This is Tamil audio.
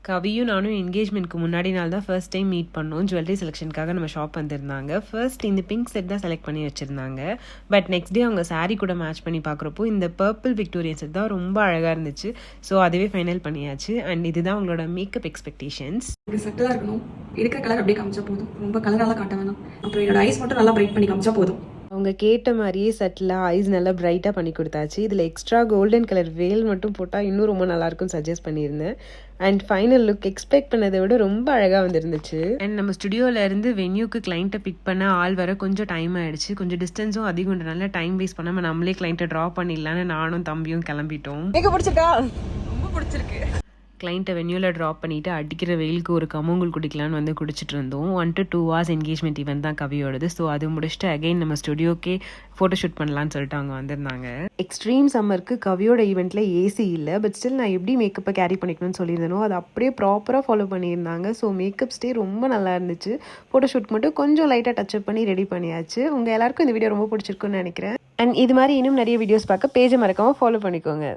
கவியும் நானும் என்கேஜ்மெண்ட்க்கு முன்னாடி நாள் தான் ஃபர்ஸ்ட் டைம் மீட் பண்ணோம். ஜுவல்லரி செலெக்ஷனுக்காக நம்ம ஷாப் வந்திருந்தாங்க. ஃபர்ஸ்ட் இந்த பிங்க் செட் தான் செலக்ட் பண்ணி வச்சுருந்தாங்க. பட் நெக்ஸ்ட் டே அவங்க சாரீ கூட மேட்ச் பண்ணி பார்க்குறப்போ இந்த பர்பிள் விக்டோரியன் செட் தான் ரொம்ப அழகாக இருந்துச்சு. ஸோ அதுவே ஃபைனல் பண்ணியாச்சு. அண்ட் இதுதான் அவங்களோட மேக்கப் எக்ஸ்பெக்டேஷன்ஸ். ஒரு செட்டிலாக இருக்கணும், இருக்கிற கலர் அப்படியே காமிச்சா போதும், ரொம்ப கலராலாம் காட்ட வேணாம். அப்புறம் என்னோட ஐஸ் மட்டும் நல்லா பிரைட் பண்ணி காமிச்சா போதும். அவங்க கேட்ட மாதிரியே செட்டில் ஐஸ் நல்லா பிரைட்டாக பண்ணி கொடுத்தாச்சு. இதில் எக்ஸ்ட்ரா கோல்டன் கலர் வேல் மட்டும் போட்டால் இன்னும் ரொம்ப நல்லாயிருக்கும்னு சஜஸ்ட் பண்ணியிருந்தேன். அண்ட் ஃபைனல் லுக் எக்ஸ்பெக்ட் பண்ணதை விட ரொம்ப அழகாக வந்துருந்துச்சு. அண்ட் நம்ம ஸ்டுடியோவிலேருந்து வென்யூக்கு கிளைண்ட்டை பிக் பண்ண ஆள் வர கொஞ்சம் டைம் ஆகிடுச்சு. கொஞ்சம் டிஸ்டன்ஸும் அதிகம்ன்றனால டைம் வேஸ்ட் பண்ணாமல் நம்மளே கிளைண்ட்டை ட்ரா பண்ணிடலான்னு நானும் தம்பியும் கிளம்பிட்டோம். எனக்கு பிடிச்சிருக்கா? ரொம்ப பிடிச்சிருக்கு. கிளைண்ட்டை வென்யூவில் ட்ராப் பண்ணிவிட்டு அடிக்கிற வெயிலுக்கு ஒரு கம்மங்கூழ் குடிக்கலான்னு வந்து குடிச்சிட்டு இருந்தோம். 1 to 2 hours என்கேஜ்மெண்ட் ஈவெண்ட் தான் கவியோடது. ஸோ அது முடிச்சுட்டு அகைன் நம்ம ஸ்டுடியோக்கே ஃபோட்டோஷூட் பண்ணலான்னு சொல்லிட்டு அவங்க வந்திருந்தாங்க. எக்ஸ்ட்ரீம் சம்மருக்கு கவியோட ஈவெண்ட்டில் ஏசி இல்லை. பட் ஸ்டில் நான் எப்படி மேக்கப்பை கேரி பண்ணிக்கணும்னு சொல்லியிருந்தேனோ அது அப்படியே ப்ராப்பராக ஃபாலோ பண்ணியிருந்தாங்க. ஸோ மேக்கப் ஸ்டே ரொம்ப நல்லா இருந்துச்சு. ஃபோட்டோஷூட் மட்டும் கொஞ்சம் லைட்டாக டச்சப் பண்ணி ரெடி பண்ணியாச்சு. உங்கள் எல்லாருக்கும் இந்த வீடியோ ரொம்ப பிடிச்சிருக்குன்னு நினைக்கிறேன். அண்ட் இது மாதிரி இன்னும் நிறைய வீடியோஸ் பார்க்க பேஜை மறக்காமல் ஃபாலோ பண்ணிக்கோங்க.